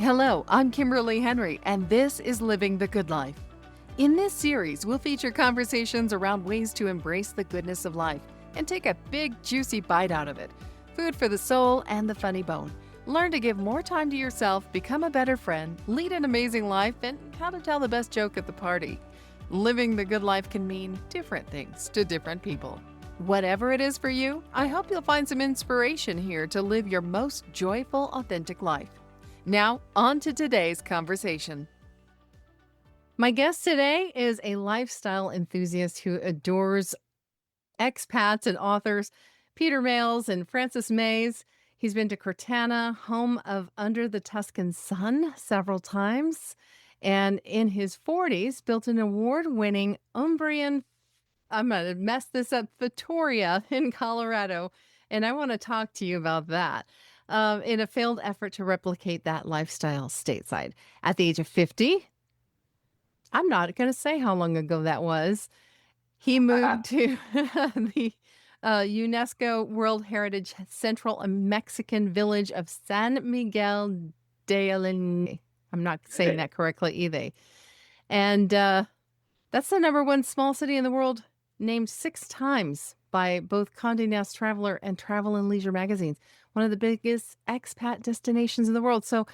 Hello, I'm Kimberly Henrie, and this is Living the Good Life. In this series, we'll feature conversations around ways to embrace the goodness of life and take a big, juicy bite out of it. Food for the soul and the funny bone. Learn to give more time to yourself, become a better friend, lead an amazing life, and how to tell the best joke at the party. Living the good life can mean different things to different people. Whatever it is for you, I hope you'll find some inspiration here to live your most joyful, authentic life. Now, on to today's conversation. My guest today is a lifestyle enthusiast who adores expats and authors, Peter Mails and Francis Mays. He's been to Cortana, home of Under the Tuscan Sun, several times. And in his 40s, built an award-winning Umbrian, I'm going to mess this up, Vittoria in Colorado. And I want to talk to you about that. In a failed effort to replicate that lifestyle stateside. At the age of 50, I'm not going to say how long ago that was, he moved to the UNESCO World Heritage Central Mexican village of San Miguel de Allende. I'm not saying that correctly either. And that's the number one small city in the world, named 6 times by both Condé Nast Traveler and Travel and Leisure magazines. One of the biggest expat destinations in the world. So,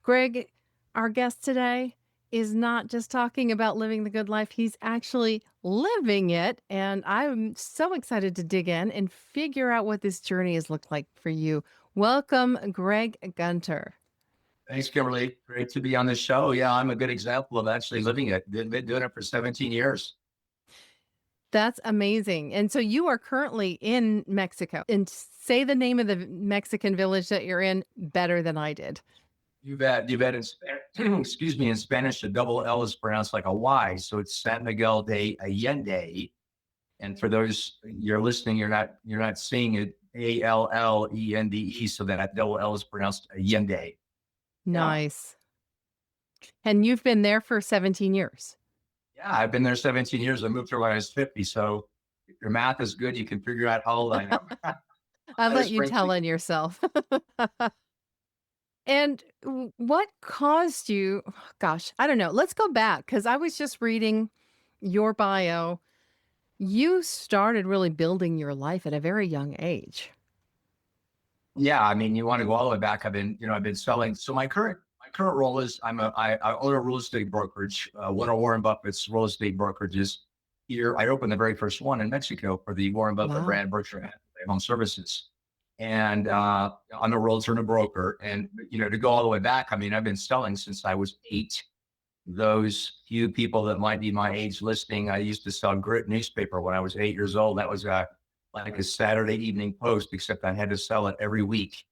Greg, our guest today, is not just talking about living the good life. He's actually living it. And I'm so excited to dig in and figure out what this journey has looked like for you. Welcome, Greg Gunter. Thanks, Kimberly. Great to be on the show. Yeah, I'm a good example of actually living it. Been doing it for 17 years. That's amazing. And so you are currently in Mexico. And say the name of the Mexican village that you're in better than I did. You bet. In excuse me, in Spanish, the double L is pronounced like a Y. So it's San Miguel de Allende. And for those you're listening, you're not seeing it, Allende. So that double L is pronounced Allende. Nice. Yeah. And you've been there for 17 years. Yeah, I've been there 17 years. I moved here when I was 50. So if your math is good, you can figure out how old I am. I'll let you tell on yourself. And what caused you, gosh, I don't know. Let's go back because I was just reading your bio. You started really building your life at a very young age. Yeah, I mean, you want to go all the way back. I've been selling. So my current role is I own a real estate brokerage. One of Warren Buffett's real estate brokerages here. I opened the very first one in Mexico for the Warren Buffett brand, Berkshire Hathaway Home Services. And I'm a realtor and a broker. And, to go all the way back, I mean, I've been selling since I was 8. Those few people that might be my age listening, I used to sell Grit newspaper when I was 8 years old. That was like a Saturday evening post, except I had to sell it every week,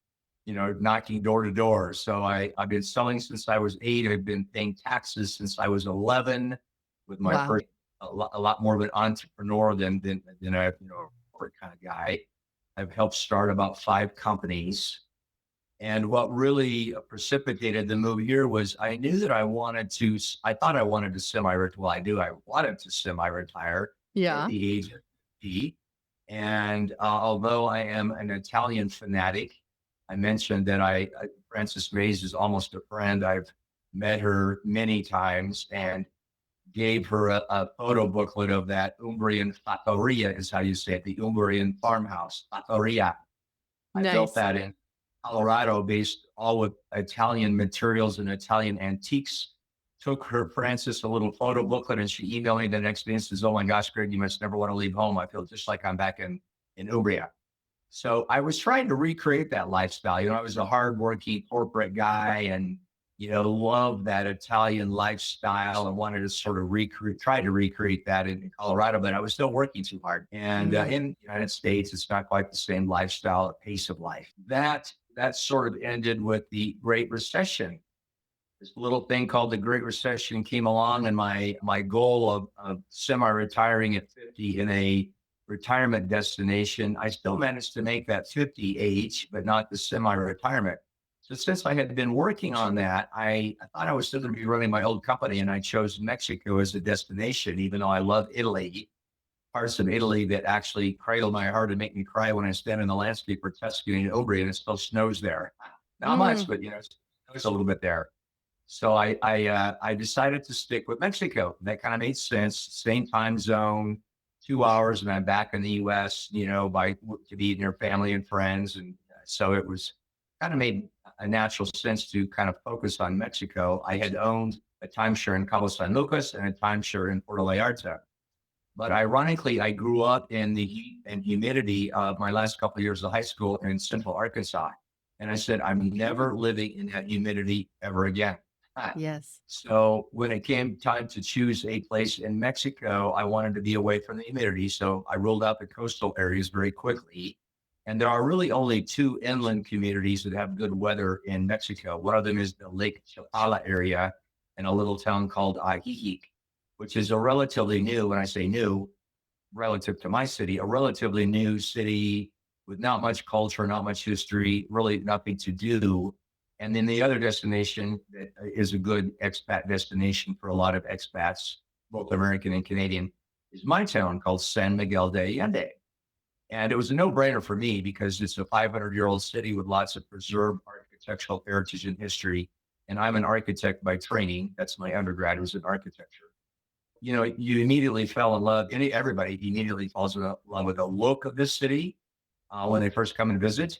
knocking door to door. So I've been selling since I was 8. I've been paying taxes since I was 11 with my first, a lot more of an entrepreneur than a corporate kind of guy. I've helped start about 5 companies. And what really precipitated the move here was I knew that I wanted to semi-retire at the age of 50. And although I am an Italian fanatic, I mentioned that Francis Mays is almost a friend. I've met her many times and gave her a photo booklet of that Umbrian fattoria, is how you say it, the Umbrian farmhouse, fattoria. I built that in Colorado, based all with Italian materials and Italian antiques. Took Francis, a little photo booklet, and she emailed me the next day and says, "Oh my gosh, Greg, you must never want to leave home. I feel just like I'm back in Umbria." So I was trying to recreate that lifestyle. I was a hardworking corporate guy and, loved that Italian lifestyle and wanted to sort of try to recreate that in Colorado, but I was still working too hard. And in the United States, it's not quite the same lifestyle, pace of life. That sort of ended with the Great Recession. This little thing called the Great Recession came along, and my goal of semi-retiring at 50 in a retirement destination, I still managed to make that 50 age, but not the semi-retirement. So since I had been working on that, I thought I was still going to be running my old company, and I chose Mexico as a destination, even though I love Italy. Parts of Italy that actually cradle my heart and make me cry when I stand in the landscape for Tuscany and Umbria, and it still snows there. Not much, but it snows a little bit there. So I decided to stick with Mexico. That kind of made sense. Same time zone, 2 hours, and I'm back in the U.S. To be near family and friends, and so it was kind of made a natural sense to kind of focus on Mexico. I had owned a timeshare in Cabo San Lucas and a timeshare in Puerto Vallarta. But ironically, I grew up in the heat and humidity of my last couple of years of high school in Central Arkansas. And I said, I'm never living in that humidity ever again. Yes. So when it came time to choose a place in Mexico, I wanted to be away from the humidity. So I ruled out the coastal areas very quickly. And there are really only two inland communities that have good weather in Mexico. One of them is the Lake Chapala area in a little town called Ajijic, which is a relatively new, when I say new, relative to my city, a relatively new city with not much culture, not much history, really nothing to do. And then the other destination that is a good expat destination for a lot of expats, both American and Canadian, is my town called San Miguel de Allende. And it was a no-brainer for me because it's a 500-year-old city with lots of preserved architectural heritage and history. And I'm an architect by training. That's my undergrad was in architecture. You immediately fell in love. Everybody immediately falls in love with the look of this city when they first come and visit.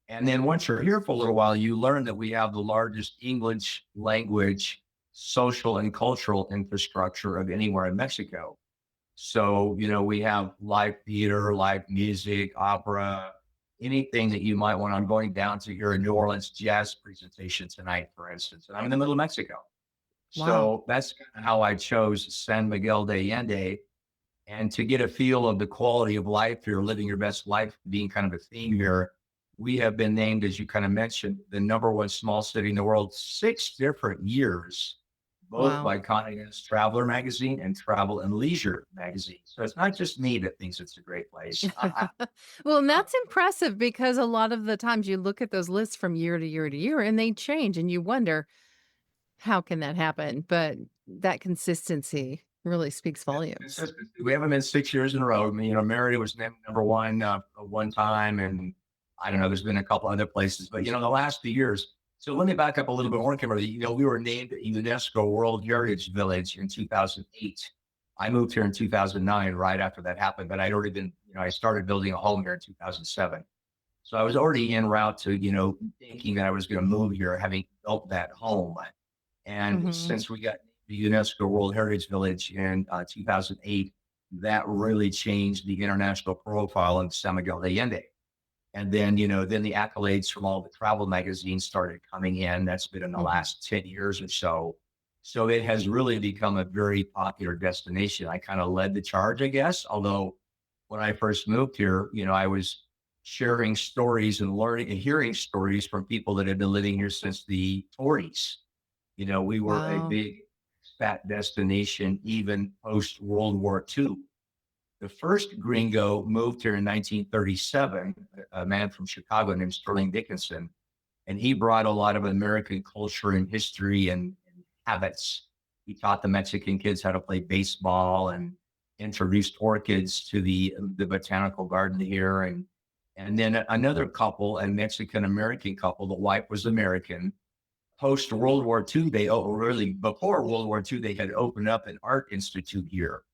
And then once you're here for a little while, you learn that we have the largest English language, social and cultural infrastructure of anywhere in Mexico. So, we have live theater, live music, opera, anything that you might want. I'm going down to hear a New Orleans jazz presentation tonight, for instance, and I'm in the middle of Mexico. Wow. So that's how I chose San Miguel de Allende. And to get a feel of the quality of life here, living your best life, being kind of a theme here, we have been named, as you kind of mentioned, the #1 small city in the world 6 different years, both Wow. by Condé Nast Traveler magazine and Travel and Leisure magazine. So it's not just me that thinks it's a great place. Well, and that's impressive because a lot of the times you look at those lists from year to year to year and they change and you wonder, how can that happen? But that consistency really speaks volumes. We haven't been 6 years in a row. I mean, Merida was named #1 one time, and I don't know. There's been a couple other places, but the last few years. So let me back up a little bit more, Kimberly. We were named a UNESCO World Heritage Village in 2008. I moved here in 2009, right after that happened, but I'd already been, I started building a home here in 2007. So I was already en route to, thinking that I was going to move here, having built that home. And Mhm. since we got the UNESCO World Heritage Village in 2008, that really changed the international profile of San Miguel de Allende. And then, then the accolades from all the travel magazines started coming in. That's been in the Mhm. last 10 years or so. So it has really become a very popular destination. I kind of led the charge, I guess. Although when I first moved here, I was sharing stories and learning and hearing stories from people that had been living here since the 40s. We were a Wow. big expat destination even post World War II. The first gringo moved here in 1937, a man from Chicago named Sterling Dickinson, and he brought a lot of American culture and history and habits. He taught the Mexican kids how to play baseball and introduced orchids to the botanical garden here. And then another couple, a Mexican American couple, the wife was American. Post World War II, really before World War II, they had opened up an art institute here.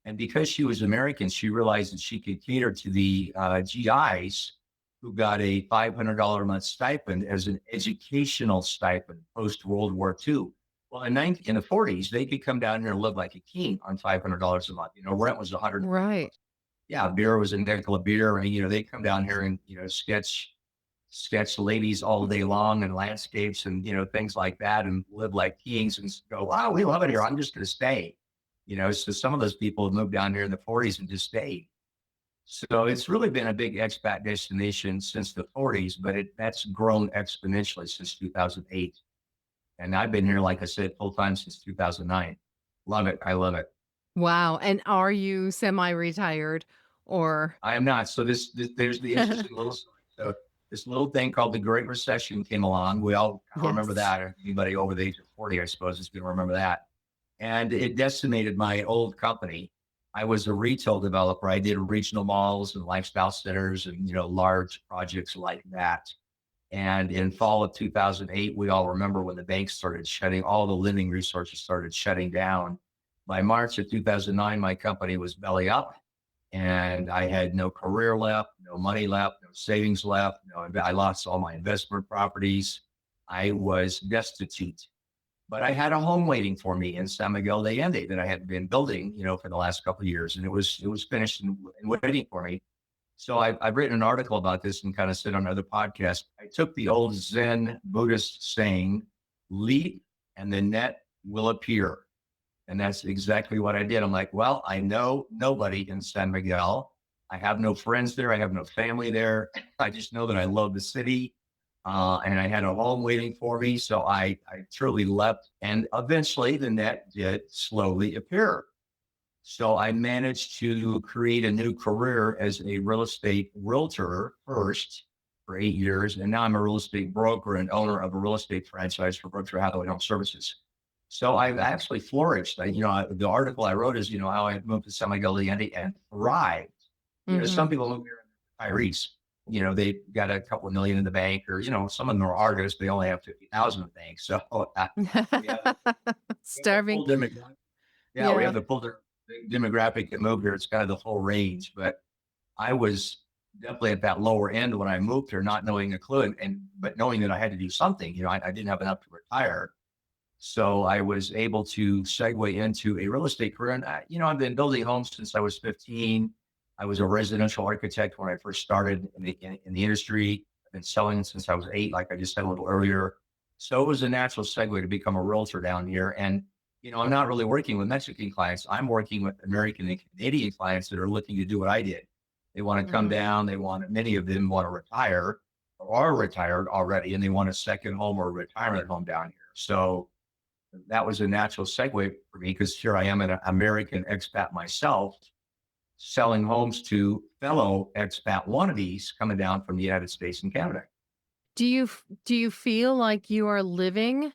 And because she was American, she realized that she could cater to the GIs who got a $500 a month stipend as an educational stipend post World War II. Well, in the 40s, they could come down here and live like a king on $500 a month. Rent was 100. Right. Yeah, beer was a nickel a beer. And, they come down here and, sketch ladies all day long and landscapes and, things like that and live like kings and go, wow, we love it here. I'm just going to stay. So some of those people have moved down here in the 40s and just stayed. So it's really been a big expat destination since the 40s, but that's grown exponentially since 2008. And I've been here, like I said, full time since 2009. Love it. I love it. Wow. And are you semi-retired or I am not. So there's the interesting little story. So this little thing called the Great Recession came along. We all remember Yes. that. Anybody over the age of 40, I suppose, is going to remember that. And it decimated my old company. I was a retail developer. I did regional malls and lifestyle centers and, large projects like that. And in fall of 2008, we all remember when the banks started shutting, all the lending resources started shutting down. By March of 2009, my company was belly up and I had no career left, no money left, no savings left. No, I lost all my investment properties. I was destitute, but I had a home waiting for me in San Miguel de Allende that I had been building, for the last couple of years, and it was finished and waiting for me. So I've written an article about this and kind of said on other podcasts. I took the old Zen Buddhist saying, "Leap, and the net will appear." And that's exactly what I did. I'm like, well, I know nobody in San Miguel. I have no friends there. I have no family there. I just know that I love the city. And I had a home waiting for me. So I truly left. And eventually the net did slowly appear. So I managed to create a new career as a real estate realtor first for 8 years. And now I'm a real estate broker and owner of a real estate franchise for Berkshire Hathaway Home Services. So I've actually flourished. The article I wrote is, how I moved to San Miguel de Allende and thrived. Some people move here and retirees. They've got a couple of million in the bank, or, some of them are artists. They only have 50,000 in the bank. So we have Starving. we have the full demographic that moved here. It's kind of the whole range. But I was definitely at that lower end when I moved here, not knowing a clue, but knowing that I had to do something. I didn't have enough to retire. So I was able to segue into a real estate career. And, I've been building homes since I was 15. I was a residential architect when I first started in the industry. I've been selling since I was 8, like I just said a little earlier. So it was a natural segue to become a realtor down here. And, I'm not really working with Mexican clients. I'm working with American and Canadian clients that are looking to do what I did. They want to come down. Many of them want to retire or are retired already, and they want a second home or a retirement home down here. So that was a natural segue for me, because here I am, an American expat myself, selling homes to fellow expat wannabes coming down from the United States and Canada. Do you feel like you are living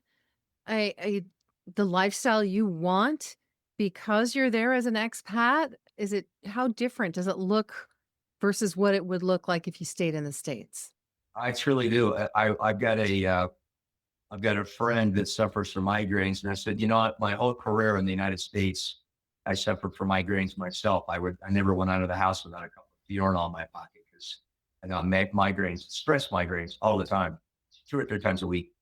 the lifestyle you want because you're there as an expat? How different does it look versus what it would look like if you stayed in the States? I truly do. I've got a friend that suffers from migraines, and I said, what? My whole career in the United States, I suffered from migraines myself. I never went out of the house without a cup of Fiornal in my pocket, because I got migraines, stress migraines all the time, 2 or 3 times a week.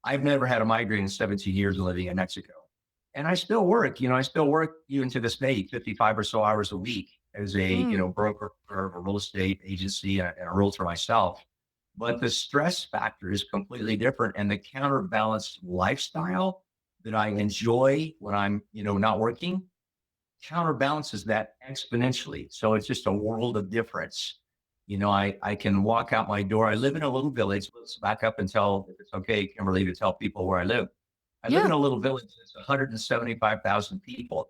I've never had a migraine in 17 years of living in Mexico, and I still work. I still work even to this day, 55 or so hours a week as a broker for a real estate agency and a realtor myself. But the stress factor is completely different. And the counterbalanced lifestyle that I enjoy when I'm, not working, counterbalances that exponentially. So it's just a world of difference. I can walk out my door. I live in a little village. Let's back up and tell, if it's okay, Kimberly, to tell people where I live. I live in a little village that's 175,000 people.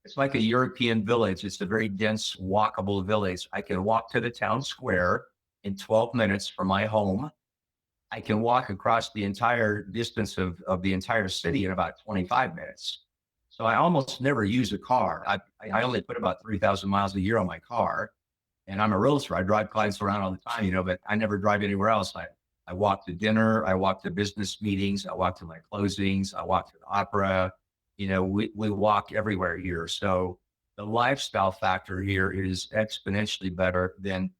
It's like a European village. It's a very dense, walkable village. I can walk to the town square in 12 minutes from my home. I can walk across the entire distance of the entire city in about 25 minutes. So I almost never use a car. I only put about 3,000 miles a year on my car. And I'm a realtor. I drive clients around all the time, but I never drive anywhere else. I walk to dinner. I walk to business meetings. I walk to my closings. I walk to the opera. We walk everywhere here. So the lifestyle factor here is exponentially better than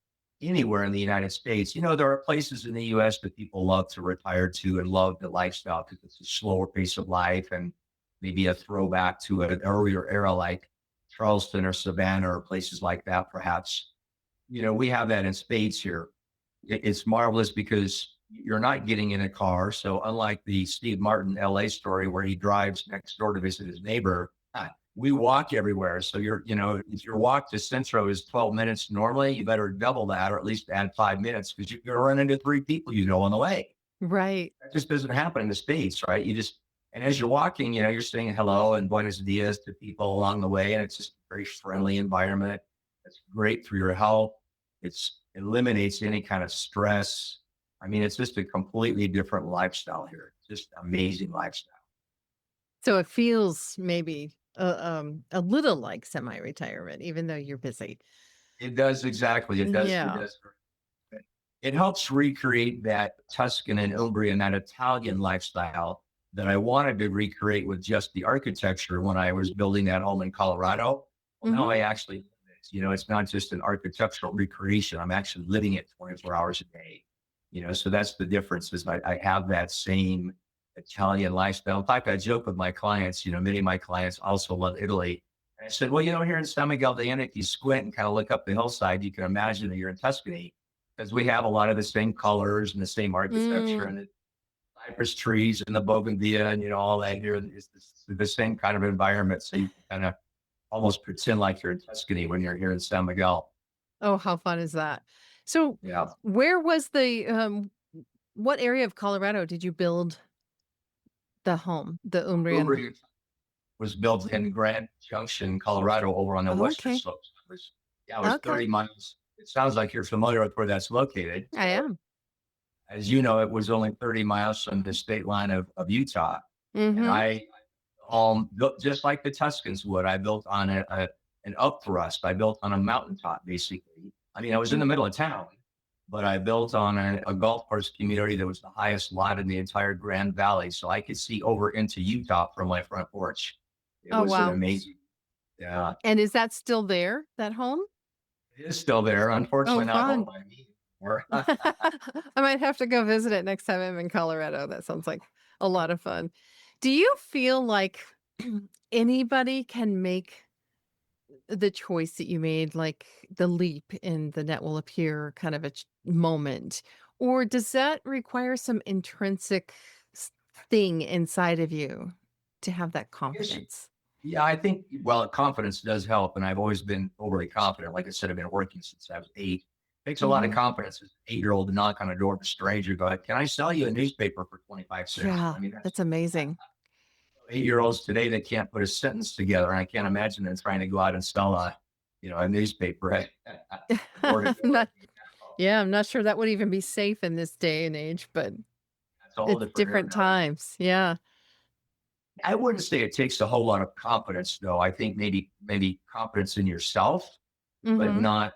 anywhere in the United States. There are places in the US that people love to retire to and love the lifestyle because it's a slower pace of life and maybe a throwback to an earlier era like Charleston or Savannah or places like that, perhaps. We have that in spades here. It's marvelous because you're not getting in a car. So unlike the Steve Martin LA story where he drives next door to visit his neighbor, we walk everywhere. So if your walk to Centro is 12 minutes normally, you better double that or at least add 5 minutes, because you're going to run into 3 people on the way. Right. That just doesn't happen in the States, right? And as you're walking, you're saying hello and buenos dias to people along the way. And it's just a very friendly environment. It's great for your health. It eliminates any kind of stress. I mean, it's just a completely different lifestyle here. Just amazing lifestyle. So it feels maybe a little like semi-retirement, even though you're busy. It does, exactly. It does. Yeah. It does. it helps recreate that Tuscan and Umbrian, that Italian lifestyle that I wanted to recreate with just the architecture when I was building that home in Colorado. Well, now Hmm. I actually live it. It's not just an architectural recreation. I'm actually living it 24 hours a day. So that's the difference is I have that same Italian lifestyle. In fact, I joke with my clients, many of my clients also love Italy. And I said, well, here in San Miguel de Allende, if you squint and kind of look up the hillside, you can imagine that you're in Tuscany because we have a lot of the same colors and the same architecture Mm. and the cypress trees and the bougainvillea and all that here is the same kind of environment. So you can kind of almost pretend like you're in Tuscany when you're here in San Miguel. Oh, how fun is that? So, Yeah. where was what area of Colorado did you build the home, the Umbrian? Uber was built in Grand Junction, Colorado, over on the Oh, western okay. slopes. It was Okay. 30 miles. It sounds like you're familiar with where that's located. I So, am. as you know, it was only 30 miles from the state line of Utah. And Mhm. I built just like the Tuscans would. I built on an upthrust. I built on a mountaintop, basically. I mean, I was in Mm. the middle of town, but I built on a golf course community that was the highest lot in the entire Grand Valley. So I could see over into Utah from my front porch. It Oh, was an wow. amazing, yeah. And is that still there, that home? It is still there. Oh, Unfortunately, not owned fun. by me anymore. I might have to go visit it next time I'm in Colorado. That sounds like a lot of fun. Do you feel like anybody can make the choice that you made, like the leap in the net will appear kind of a moment? Or does that require some intrinsic thing inside of you to have that Yes, confidence? yeah, I think, well, confidence does help. And I've always been overly confident. Like I said, I've been working since I was 8. It takes a lot of Hmm. confidence as an 8-year-old to knock on a door of a stranger, go, can I sell you a newspaper for 25 cents? Yeah, I mean, that's that's amazing. 8-year-olds today that can't put a sentence together. And I can't imagine them trying to go out and sell a newspaper at door to I'm door. not, yeah, I'm not sure that would even be safe in this day and age, but That's a whole it's different era different now. times. Yeah. I wouldn't say it takes a whole lot of confidence, though. I think maybe confidence in yourself, but Hmm. not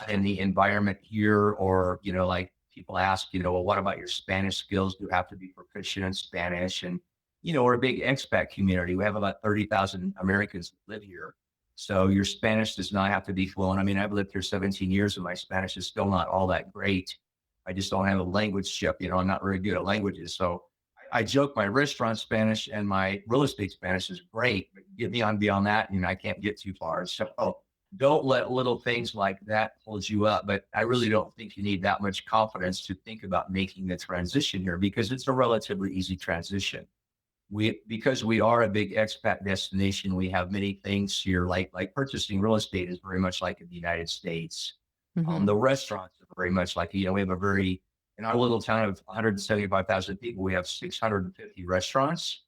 in the environment here. Or like people ask, well, what about your Spanish skills? Do you have to be proficient in Spanish? And we're a big expat community. We have about 30,000 Americans that live here, so your Spanish does not have to be fluent. I mean, I've lived here 17 years, and my Spanish is still not all that great. I just don't have a language chip. I'm not very good at languages, so I joke my restaurant Spanish and my real estate Spanish is great, but get me on beyond that, I can't get too far. So don't let little things like that hold you up. But I really don't think you need that much confidence to think about making the transition here because it's a relatively easy transition. Because we are a big expat destination, we have many things here, like purchasing real estate is very much like in the United States. Hmm. The restaurants are very much like, we have in our little town of 175,000 people, we have 650 restaurants.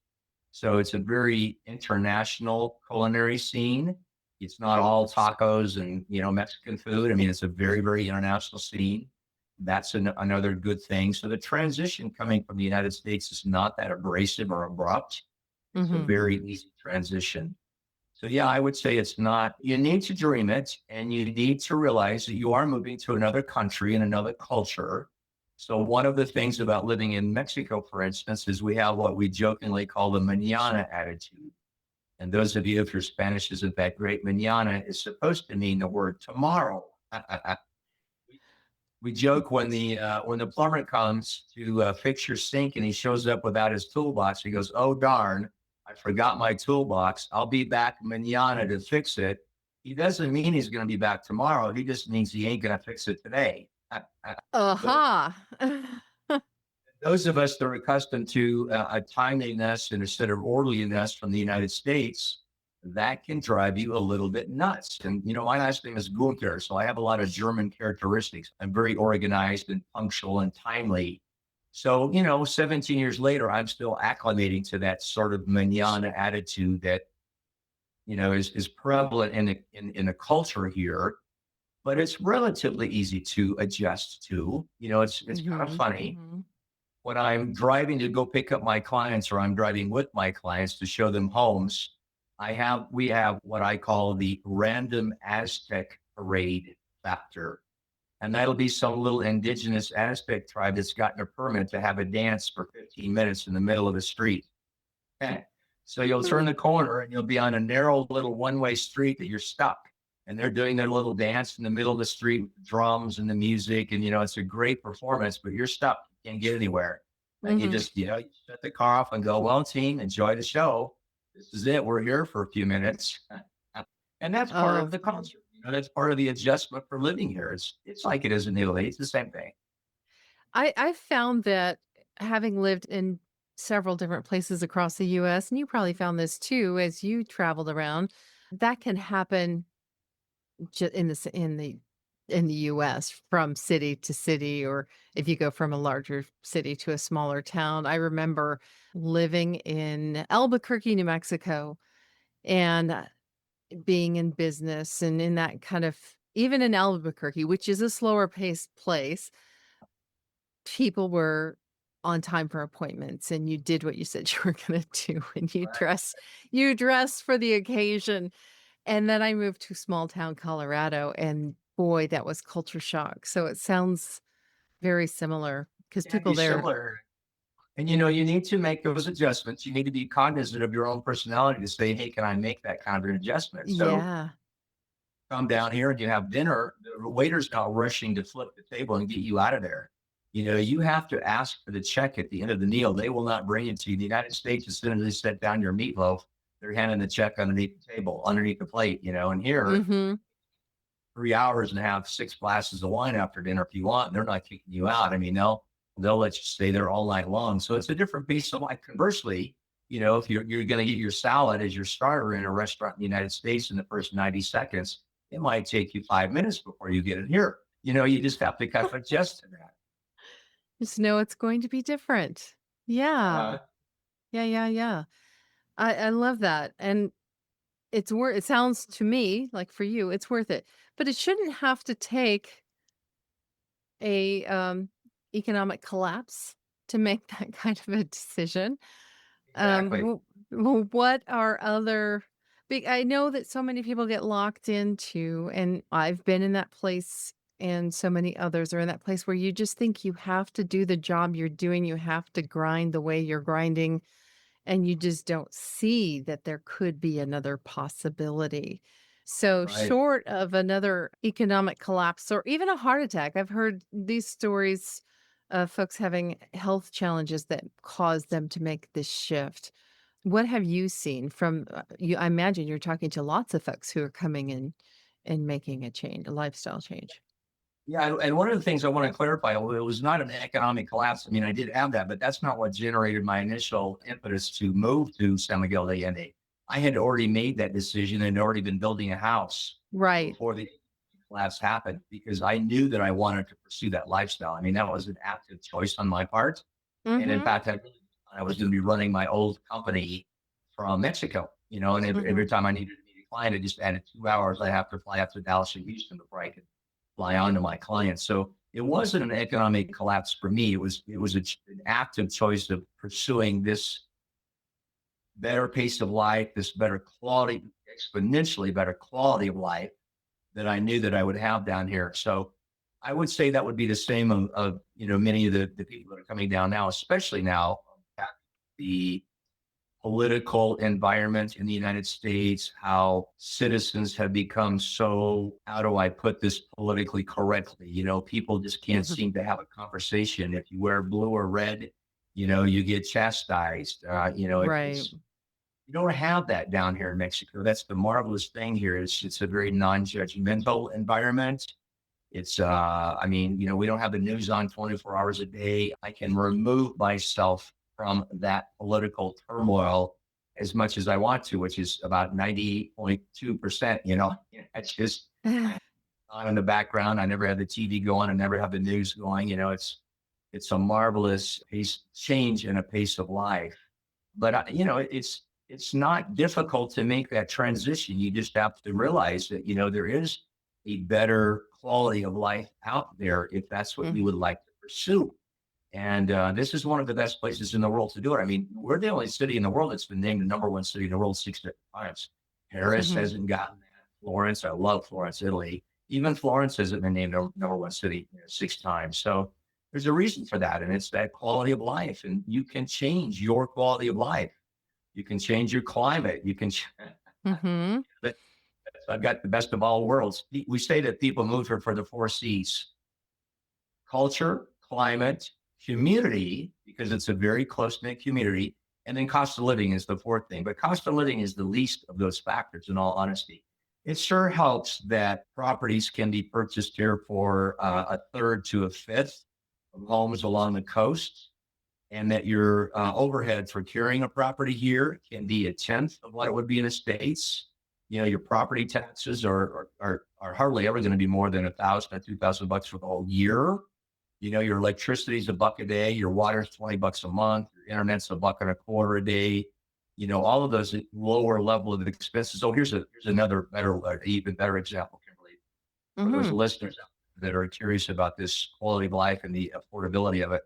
So it's a very international culinary scene. It's not all tacos and, Mexican food. I mean, it's a very, very international scene. That's another good thing. So the transition coming from the United States is not that abrasive or abrupt. It's a Hmm. very easy transition. So yeah, I would say it's not, you need to dream it and you need to realize that you are moving to another country and another culture. So one of the things about living in Mexico, for instance, is we have what we jokingly call the mañana attitude. And those of you, if your Spanish isn't that great, mañana is supposed to mean the word tomorrow. We joke when the plumber comes to fix your sink and he shows up without his toolbox. He goes, "Oh darn, I forgot my toolbox. I'll be back mañana to fix it." He doesn't mean he's going to be back tomorrow. He just means he ain't going to fix it today. Aha. Those of us that are accustomed to a timeliness and a set of orderliness from the United States, that can drive you a little bit nuts. And, my last name is Gunter, so I have a lot of German characteristics. I'm very organized and punctual and timely. So, 17 years later, I'm still acclimating to that sort of manana attitude that, is prevalent in the culture here, but it's relatively easy to adjust to. It's kind of Hmm. funny Hmm. when I'm driving to go pick up my clients or I'm driving with my clients to show them homes, we have what I call the random Aztec parade factor. And that'll be some little indigenous Aztec tribe that's gotten a permit to have a dance for 15 minutes in the middle of the street. Okay. So you'll turn the corner and you'll be on a narrow little one-way street that you're stuck. And they're doing their little dance in the middle of the street with the drums and the music. And, it's a great performance, but you're stuck. You can't get anywhere. And you just, you shut the car off and go, well, team, enjoy the show. This is it. We're here for a few minutes. And that's part of the culture. That's part of the adjustment for living here. It's like it is in Italy. It's the same thing. I found that having lived in several different places across the US, and you probably found this too as you traveled around, that can happen in the US from city to city, or if you go from a larger city to a smaller town. I remember living in Albuquerque, New Mexico, and being in business and in that kind of, even in Albuquerque, which is a slower paced place, people were on time for appointments and you did what you said you were going to do, and you dress for the occasion. And then I moved to small town Colorado, and boy, that was culture shock. So it sounds very similar because Yeah, people be there. similar. And you need to make those adjustments. You need to be cognizant of your own personality to say, hey, can I make that kind of an adjustment? So Yeah. come down here and you have dinner, the waiter's not rushing to flip the table and get you out of there. You have to ask for the check at the end of the meal. They will not bring it to you. The United States, as soon as they set down your meatloaf, they're handing the check underneath the table, underneath the plate, and here, Mm-hmm. 3 hours and have 6 glasses of wine after dinner if you want. They're not kicking you out. I mean, they'll let you stay there all night long. So it's a different piece of life. Conversely, if you're going to get your salad as your starter in a restaurant in the United States in the first 90 seconds, it might take you 5 minutes before you get it here. You just have to kind of adjust to that. Just know it's going to be different. Yeah. Yeah. I love that. And it sounds to me like for you, it's worth it. But it shouldn't have to take a economic collapse to make that kind of a decision. Exactly. What are other big, I know that so many people get locked into, and I've been in that place, and so many others are in that place where you just think you have to do the job you're doing, you have to grind the way you're grinding, and you just don't see that there could be another possibility. So, Right. short of another economic collapse or even a heart attack, I've heard these stories of folks having health challenges that cause them to make this shift. What have you seen from you? I imagine you're talking to lots of folks who are coming in and making a change, a lifestyle change. Yeah, and one of the things I want to clarify, it was not an economic collapse. I mean, I did have that, but that's not what generated my initial impetus to move to San Miguel de Allende. I had already made that decision and already been building a house Right. before the collapse happened because I knew that I wanted to pursue that lifestyle. I mean, that was an active choice on my part. And in Mm-hmm. fact, I was going to be running my old company from Mexico, and every time I needed to meet a client, I just added 2 hours. I have to fly up to Dallas and Houston before I could fly on to my clients. So it wasn't an economic collapse for me. An active choice of pursuing this better pace of life, this better quality, exponentially better quality of life that I knew that I would have down here. So I would say that would be the same of many of the people that are coming down now, especially now, the political environment in the United States, how citizens have become so, how do I put this politically correctly? People just can't seem to have a conversation. If you wear blue or red, you get chastised. Right. You don't have that down here in Mexico. That's the marvelous thing here. It's a very non-judgmental environment. We don't have the news on 24 hours a day. I can remove myself from that political turmoil as much as I want to, which is about 90.2%. It's just on in the background. I never have the TV going. I never have the news going. It's a marvelous change in a pace of life. But it's not difficult to make that transition. You just have to realize that there is a better quality of life out there if that's what you would like to pursue. And this is one of the best places in the world to do it. I mean, we're the only city in the world that's been named the #1 city in the world 6 different times. Paris hasn't gotten that. Florence, I love Florence, Italy. Even Florence hasn't been named number one city 6 times. So there's a reason for that. And it's that quality of life. And you can change your quality of life. You can change your climate. You can, Mm-hmm. I've got the best of all worlds. We say that people move here for the 4 C's: culture, climate, community, because it's a very close-knit community. And then cost of living is the fourth thing. But cost of living is the least of those factors, in all honesty. It sure helps that properties can be purchased here for a third to a fifth of homes along the coast, and that your overhead for carrying a property here can be a tenth of what it would be in the States. Your property taxes are hardly ever going to be more than $1,000 or $2,000 for the whole year. Your electricity's $1 a day, your water's $20 a month, your internet's $1.25 a day. All of those lower level of expenses. So here's another even better example, Kimberly, for those listeners that are curious about this quality of life and the affordability of it.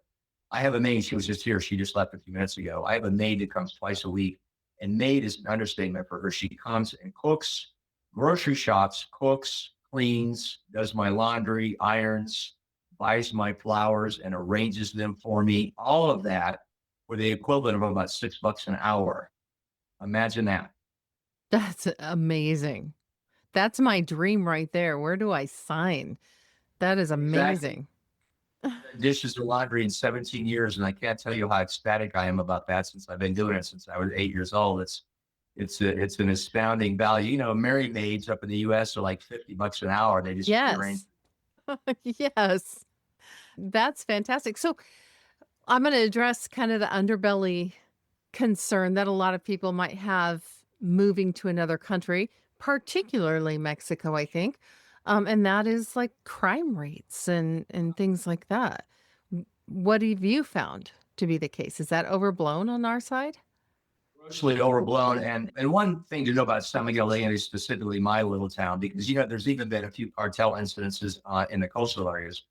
I have a maid. She was just here. She just left a few minutes ago. I have a maid that comes twice a week, and maid is an understatement for her. She comes and cooks, grocery shops, cooks, cleans, does my laundry, irons, buys my flowers, and arranges them for me. All of that for the equivalent of about $6 an hour. Imagine that. That's amazing. That's my dream right there. Where do I sign? That is amazing. Exactly. Dishes or laundry in 17 years, and I can't tell you how ecstatic I am about that, since I've been doing it since I was 8 years old. It's an astounding value. Married maids up in the U.S. are like $50 an hour. They just yes, yes, that's fantastic. So I'm going to address kind of the underbelly concern that a lot of people might have moving to another country, particularly Mexico, I think. And that is like crime rates and things like that. What have you found to be the case? Is that overblown on our side? Grossly overblown. And one thing to know about San Miguel de Allende, specifically my little town, because there's even been a few cartel incidences in the coastal areas.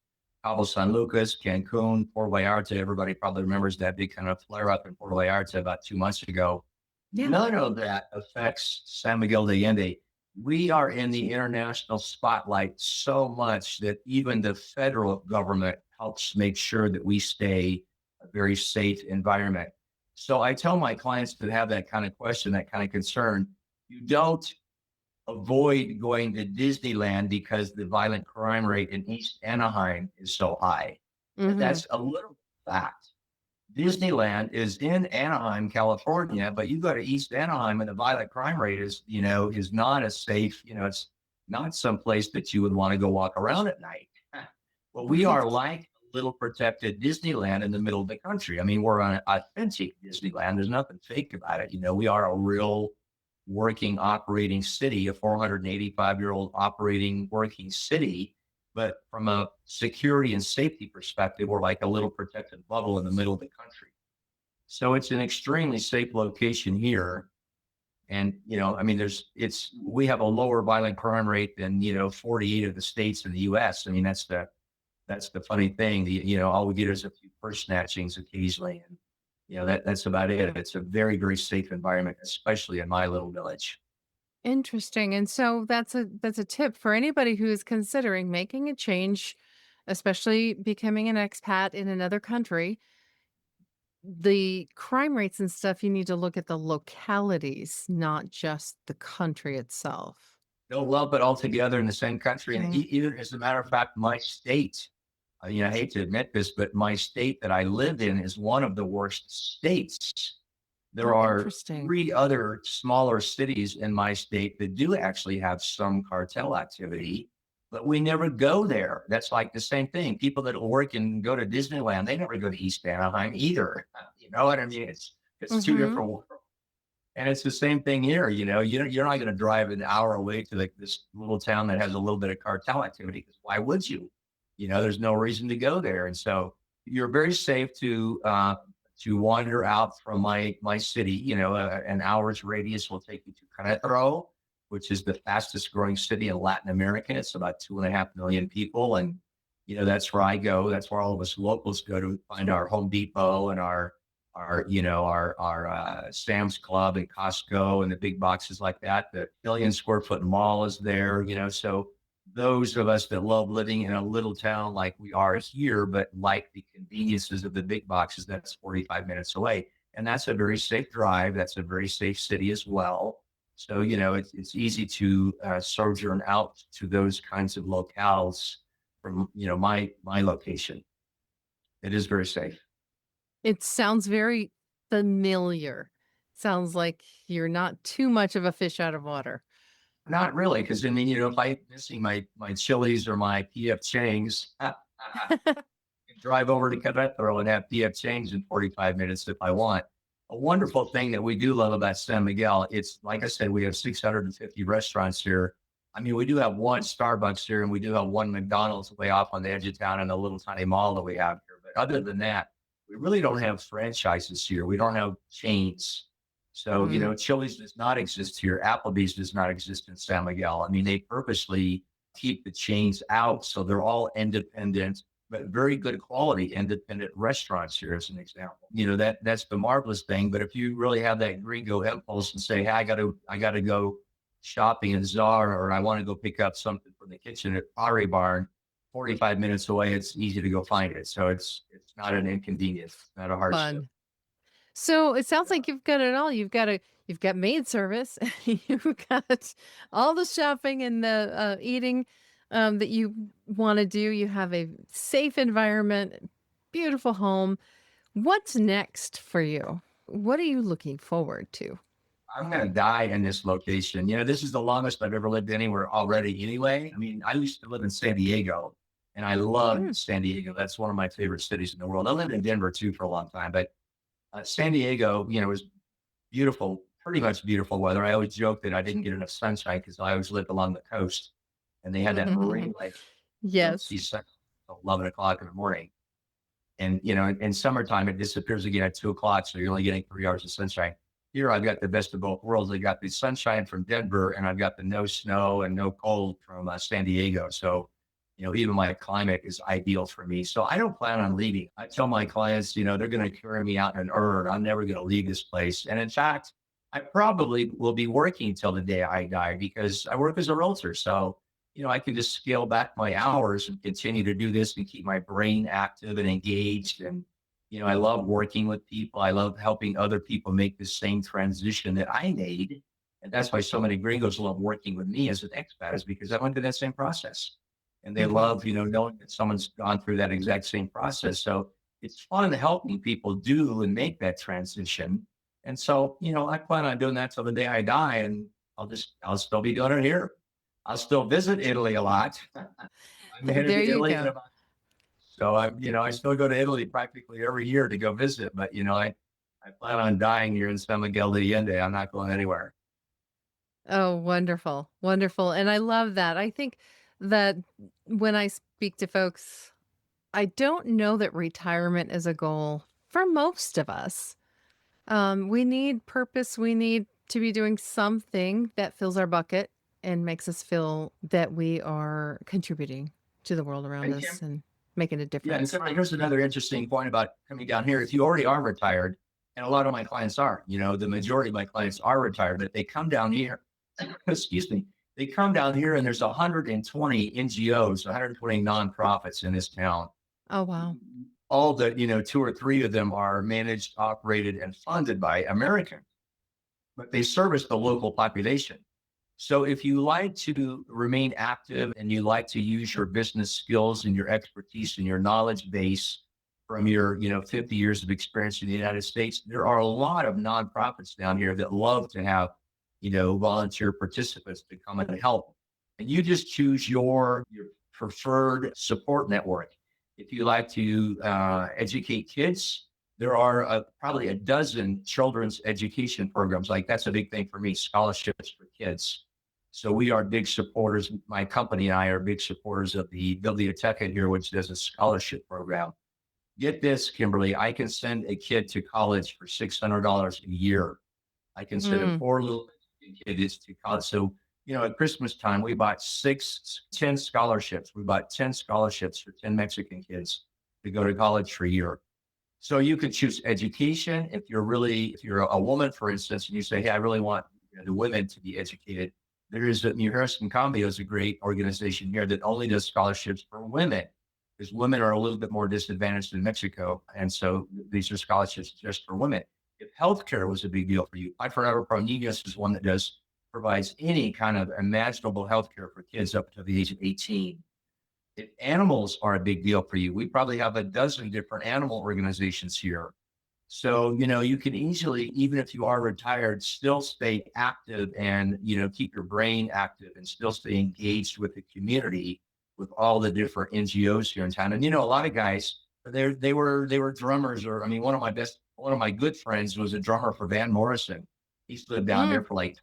Cabo San Lucas, Cancun, Puerto Vallarta. Everybody probably remembers that big kind of flare up in Puerto Vallarta about 2 months ago. Yeah. None of that affects San Miguel de Allende. We are in the international spotlight so much that even the federal government helps make sure that we stay a very safe environment. So I tell my clients that have that kind of question, that kind of concern, you don't avoid going to Disneyland because the violent crime rate in East Anaheim is so high. Mm-hmm. That's a little fact. Disneyland is in Anaheim, California, but you go to East Anaheim and the violent crime rate is not as safe. It's not some place that you would want to go walk around at night. Well, we are like a little protected Disneyland in the middle of the country. I mean, we're an authentic Disneyland. There's nothing fake about it. We are a real working, operating city, a 485-year-old operating, working city. But from a security and safety perspective, we're like a little protected bubble in the middle of the country. So it's an extremely safe location here. And, we have a lower violent crime rate than, 48 of the states in the US. I mean, that's the funny thing. All we get is a few purse snatchings occasionally. And, that's about it. It's a very, very safe environment, especially in my little village. Interesting. And so that's a tip for anybody who is considering making a change, especially becoming an expat in another country. The crime rates and stuff, you need to look at the localities, not just the country itself. They'll lump it all together in the same country. And even, as a matter of fact, my state, I hate to admit this, but my state that I live in is one of the worst states. There are 3 other smaller cities in my state that do actually have some cartel activity, but we never go there. That's like the same thing. People that work and go to Disneyland, they never go to East Anaheim either. You know what I mean? It's 2 different worlds. And it's the same thing here. You're not going to drive an hour away to this little town that has a little bit of cartel activity, because why would you? There's no reason to go there. And so you're very safe to wander out from my city. An hour's radius will take you to Querétaro, which is the fastest growing city in Latin America. It's about 2.5 million people. And, that's where I go. That's where all of us locals go to find our Home Depot and our Sam's Club and Costco and the big boxes like that. The 1 million square foot mall is there, so those of us that love living in a little town like we are here, but like the conveniences of the big boxes, that's 45 minutes away. And that's a very safe drive. That's a very safe city as well. So, it's easy to sojourn out to those kinds of locales from, my location. It is very safe. It sounds very familiar. Sounds like you're not too much of a fish out of water. Not really, because I mean, if I'm missing my chilies or my PF Chang's, drive over to Querétaro and have PF Chang's in 45 minutes if I want. A wonderful thing that we do love about San Miguel, it's like I said, we have 650 restaurants here. I mean, we do have one Starbucks here, and we do have one McDonald's way off on the edge of town in a little tiny mall that we have here. But other than that, we really don't have franchises here. We don't have chains. So, Chili's does not exist here. Applebee's does not exist in San Miguel. I mean, they purposely keep the chains out. So they're all independent, but very good quality independent restaurants here, as an example. That's the marvelous thing. But if you really have that gringo impulse and say, hey, I gotta go shopping in Zara, or I want to go pick up something from the kitchen at Pottery Barn, 45 minutes away, it's easy to go find it. So it's not an inconvenience, not a hardship. Fun. So it sounds like you've got it all. You've got maid service. You've got all the shopping and the eating that you want to do. You have a safe environment, beautiful home. What's next for you? What are you looking forward to? I'm going to die in this location. This is the longest I've ever lived anywhere already anyway. I mean, I used to live in San Diego, and I love San Diego. That's one of my favorite cities in the world. I lived in Denver too for a long time, but San Diego, was beautiful, pretty much beautiful weather. I always joke that I didn't get enough sunshine because I always lived along the coast, and they had that marine lake. Yes. See sun at 11 o'clock in the morning. And, in summertime, it disappears again at 2 o'clock. So you're only getting 3 hours of sunshine. Here, I've got the best of both worlds. I got the sunshine from Denver, and I've got the no snow and no cold from San Diego. So, even my climate is ideal for me. So I don't plan on leaving. I tell my clients, they're going to carry me out in an urn. I'm never going to leave this place. And in fact, I probably will be working till the day I die because I work as a realtor. So, I can just scale back my hours and continue to do this and keep my brain active and engaged. And, I love working with people. I love helping other people make the same transition that I made. And that's why so many gringos love working with me as an expat, is because I went through that same process. And they love, knowing that someone's gone through that exact same process. So it's fun helping people do and make that transition. And so, I plan on doing that till the day I die, and I'll still be doing it here. I'll still visit Italy a lot. I'm headed to Italy in about, so I still go to Italy practically every year to go visit. But I plan on dying here in San Miguel de Allende. I'm not going anywhere. Oh, wonderful, wonderful, and I love that. I think that when I speak to folks, I don't know that retirement is a goal for most of us. We need purpose. We need to be doing something that fills our bucket and makes us feel that we are contributing to the world around us and making a difference. Yeah, and here's another interesting point about coming down here. If you already are retired, and a lot of my clients are, the majority of my clients are retired, but they come down here, excuse me, they come down here, and there's 120 NGOs, 120 nonprofits in this town. Oh, wow. All the, 2 or 3 of them are managed, operated, and funded by Americans, but they service the local population. So if you like to remain active and you like to use your business skills and your expertise and your knowledge base from your, 50 years of experience in the United States, there are a lot of nonprofits down here that love to have, volunteer participants to come and help. And you just choose your preferred support network. If you like to educate kids, there are probably a dozen children's education programs. Like, that's a big thing for me, scholarships for kids. So we are big supporters. My company and I are big supporters of the Biblioteca here, which does a scholarship program. Get this, Kimberly, I can send a kid to college for $600 a year. I can send a poor little kids to college. So, at Christmas time, we bought 10 scholarships. We bought 10 scholarships for 10 Mexican kids to go to college for a year. So you can choose education. If you're a woman, for instance, and you say, hey, I really want the women to be educated, There is a New Harrison Cambio is a great organization here that only does scholarships for women, because women are a little bit more disadvantaged in Mexico. And so these are scholarships just for women. If healthcare was a big deal for you, I Forever Pro Niños is one that provides any kind of imaginable healthcare for kids up to the age of 18. If animals are a big deal for you, we probably have a dozen different animal organizations here. So, you can easily, even if you are retired, still stay active and, keep your brain active and still stay engaged with the community with all the different NGOs here in town. And, a lot of guys, they were drummers, or, I mean, one of my good friends was a drummer for Van Morrison. He's lived down there for like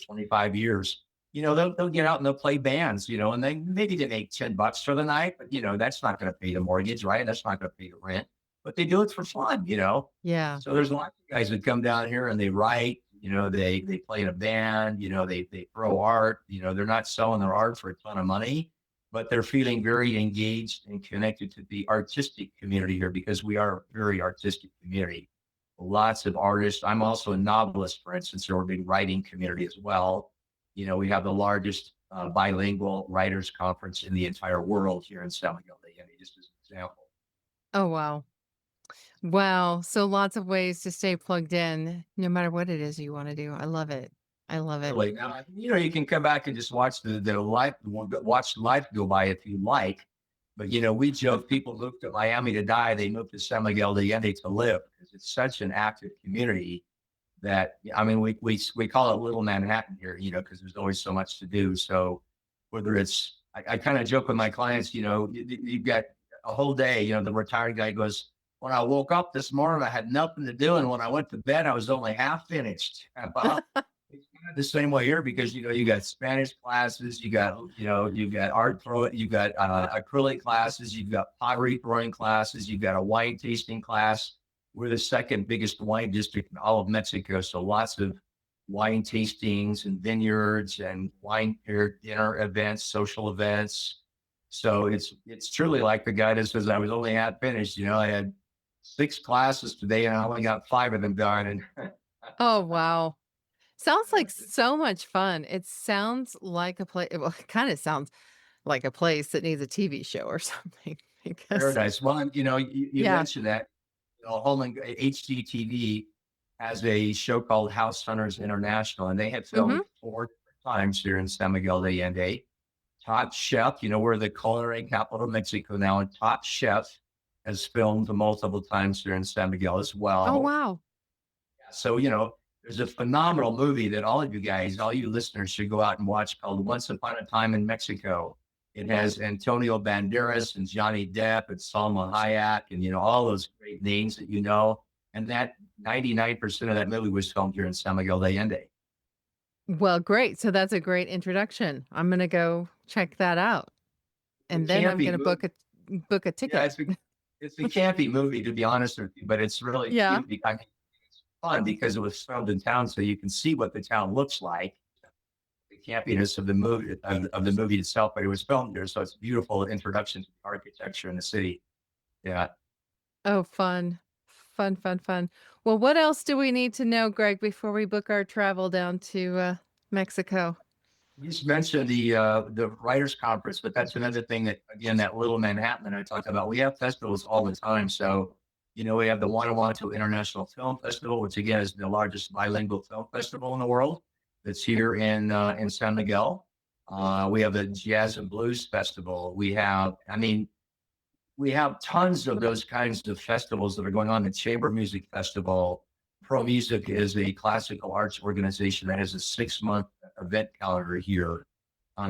25 years. They'll get out and they'll play bands, and maybe they make $10 for the night, but, that's not going to pay the mortgage, right? That's not going to pay the rent, but they do it for fun, Yeah. So there's lots of guys that come down here and they write, they play in a band, they throw art, they're not selling their art for a ton of money, but they're feeling very engaged and connected to the artistic community here, because we are a very artistic community. Lots of artists. I'm also a novelist, for instance, so we're a big writing community as well. We have the largest bilingual writers conference in the entire world here in San Miguel de Allende, just as an example. Oh, wow. Wow. So lots of ways to stay plugged in, no matter what it is you want to do. I love it. I love it. Really. Now, you can come back and just watch watch life go by if you like. But, we joke, people move to Miami to die. They move to San Miguel de Allende to live, because it's such an active community that, I mean, we call it Little Manhattan here, because there's always so much to do. So whether it's, I kind of joke with my clients, you've got a whole day, the retired guy goes, when I woke up this morning, I had nothing to do. And when I went to bed, I was only half finished. Well, it's kind of the same way here, because, you got Spanish classes, you got art throwing, you got acrylic classes, you've got pottery throwing classes, you've got a wine tasting class. We're the second biggest wine district in all of Mexico. So lots of wine tastings and vineyards and wine dinner events, social events. So it's truly like the guy that says, I was only half finished. I had 6 classes today and I only got 5 of them done. And Oh, wow. Sounds like so much fun. It sounds like a place. Well, it kind of sounds like a place that needs a TV show or something. Because paradise. Well, you yeah. mentioned that. Holman HGTV has a show called House Hunters International, and they have Mm-hmm. filmed 4 different times here in San Miguel de Allende. Top Chef, we're the culinary capital of Mexico now, and Top Chef has filmed multiple times here in San Miguel as well. Oh, wow. So, there's a phenomenal movie that all of you guys, all you listeners, should go out and watch, called Once Upon a Time in Mexico. It has Antonio Banderas and Johnny Depp and Salma Hayek and, all those great names that And that 99% of that movie was filmed here in San Miguel de Allende. Well, great. So that's a great introduction. I'm going to go check that out. And then I'm going to book a ticket. Yeah, it's a campy movie, to be honest with you, but it's really cute. It's fun because it was filmed in town, so you can see what the town looks like. The campiness of the movie itself, but it was filmed there, so it's a beautiful introduction to the architecture in the city. Yeah. Oh, fun. Well, what else do we need to know, Greg, before we book our travel down to Mexico? You just mentioned the writers conference, but that's another thing that, again, that Little Manhattan that I talked about. We have festivals all the time. So, we have the Guanajuato International Film Festival, which again is the largest bilingual film festival in the world. That's here in San Miguel. We have the Jazz and Blues Festival. We have tons of those kinds of festivals that are going on. The Chamber Music Festival. Pro Music is a classical arts organization that has a 6-month event calendar here.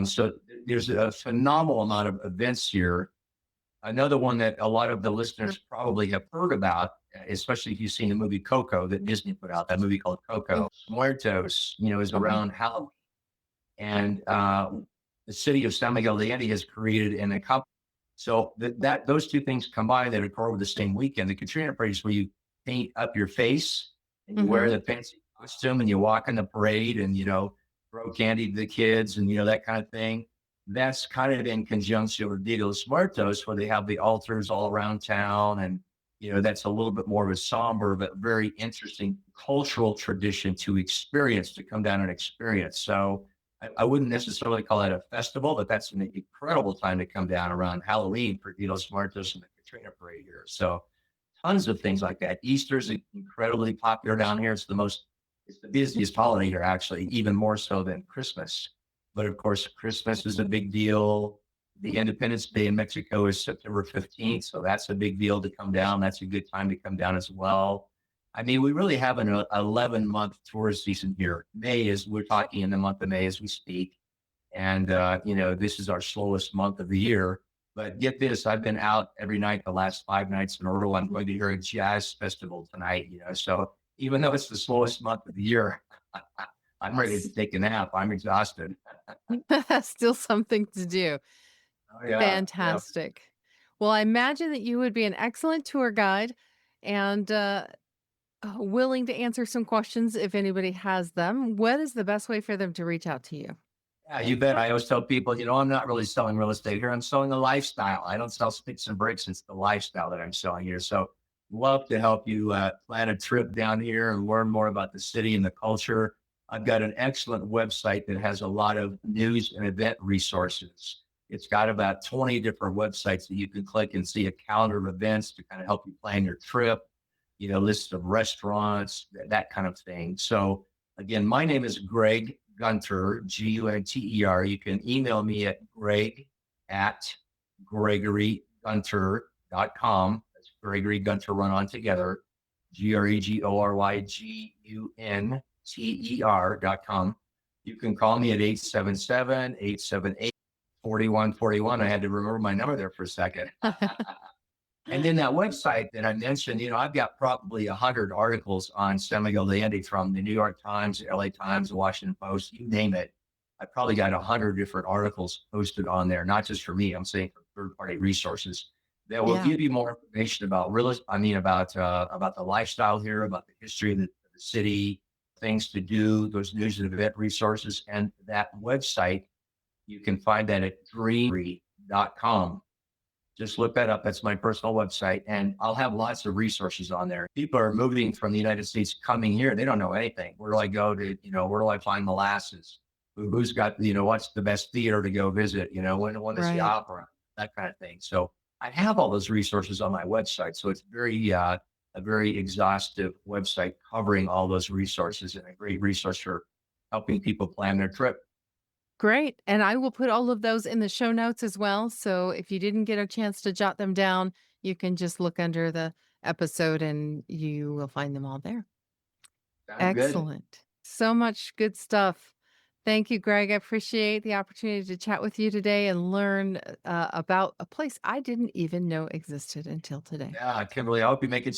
So there's a phenomenal amount of events here. Another one that a lot of the listeners probably have heard about, especially if you've seen the movie Coco that Disney put out, that movie called Coco. Muertos, is around Halloween. And the city of San Miguel de Allende has created an account. So those two things combined that occur over the same weekend. The Katrina Parade is where you paint up your face and you wear the fancy costume and you walk in the parade and, throw candy to the kids and, that kind of thing. That's kind of in conjunction with Dia de los Muertos, where they have the altars all around town. And, that's a little bit more of a somber, but very interesting cultural tradition to come down and experience. So I wouldn't necessarily call it a festival, but that's an incredible time to come down around Halloween for Los Muertos and the Katrina parade here. So tons of things like that. Easter's incredibly popular down here. It's the busiest holiday here, actually, even more so than Christmas. But of course, Christmas is a big deal. The Independence Day in Mexico is September 15th. So that's a big deal to come down. That's a good time to come down as well. I mean, we really have an 11-month tourist season here. We're talking in the month of May as we speak. And, this is our slowest month of the year. But get this, I've been out every night the last 5 nights in a row. I'm going to hear a jazz festival tonight, So even though it's the slowest month of the year, I'm ready to take a nap. I'm exhausted. Still something to do. Oh, yeah. Fantastic. Well, I imagine that you would be an excellent tour guide and willing to answer some questions if anybody has them. What is the best way for them to reach out to you? Yeah, you bet. I always tell people, I'm not really selling real estate here. I'm selling a lifestyle. I don't sell sticks and bricks. It's the lifestyle that I'm selling here. So love to help you plan a trip down here and learn more about the city and the culture. I've got an excellent website that has a lot of news and event resources. It's got about 20 different websites that you can click and see a calendar of events to kind of help you plan your trip, lists of restaurants, that kind of thing. So again, my name is Greg Gunter, Gunter. You can email me at greg@gregorygunter.com. That's Gregory Gunter run on together, GREGORYGUNTER.com. You can call me at 877-878-4141. I had to remember my number there for a second. And then that website that I mentioned, I've got probably 100 articles on San Miguel de Allende from the New York Times, the LA Times, the Washington Post, you name it. I probably got 100 different articles posted on there, not just for me. I'm saying for third-party resources that will give you more information about about the lifestyle here, about the history of the city, things to do, those news and event resources. And that website, you can find that at dreamery.com. Just look that up. That's my personal website. And I'll have lots of resources on there. People are moving from the United States coming here. They don't know anything. Where do I go to, where do I find molasses? Who's got, what's the best theater to go visit? When to see opera, that kind of thing. So I have all those resources on my website. So it's a very exhaustive website covering all those resources and a great resource for helping people plan their trip. Great. And I will put all of those in the show notes as well. So if you didn't get a chance to jot them down, you can just look under the episode and you will find them all there. Excellent. Good. So much good stuff. Thank you, Greg. I appreciate the opportunity to chat with you today and learn about a place I didn't even know existed until today. Yeah, Kimberly, I hope you get a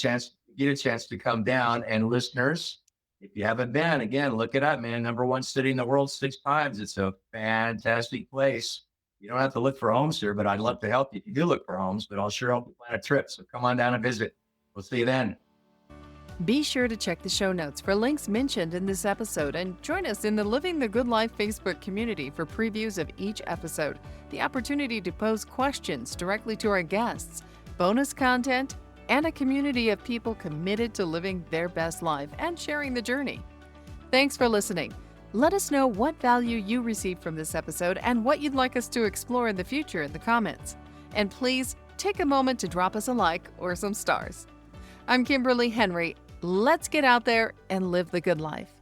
chance to come down. And listeners, if you haven't been, again, look it up, man. #1 city in the world 6 times. It's a fantastic place. You don't have to look for homes here, but I'd love to help you if you do look for homes, but I'll sure help you plan a trip. So come on down and visit. We'll see you then. Be sure to check the show notes for links mentioned in this episode and join us in the Living the Good Life Facebook community for previews of each episode, the opportunity to pose questions directly to our guests, bonus content, and a community of people committed to living their best life and sharing the journey. Thanks for listening. Let us know what value you received from this episode and what you'd like us to explore in the future in the comments. And please take a moment to drop us a like or some stars. I'm Kimberly Henrie. Let's get out there and live the good life.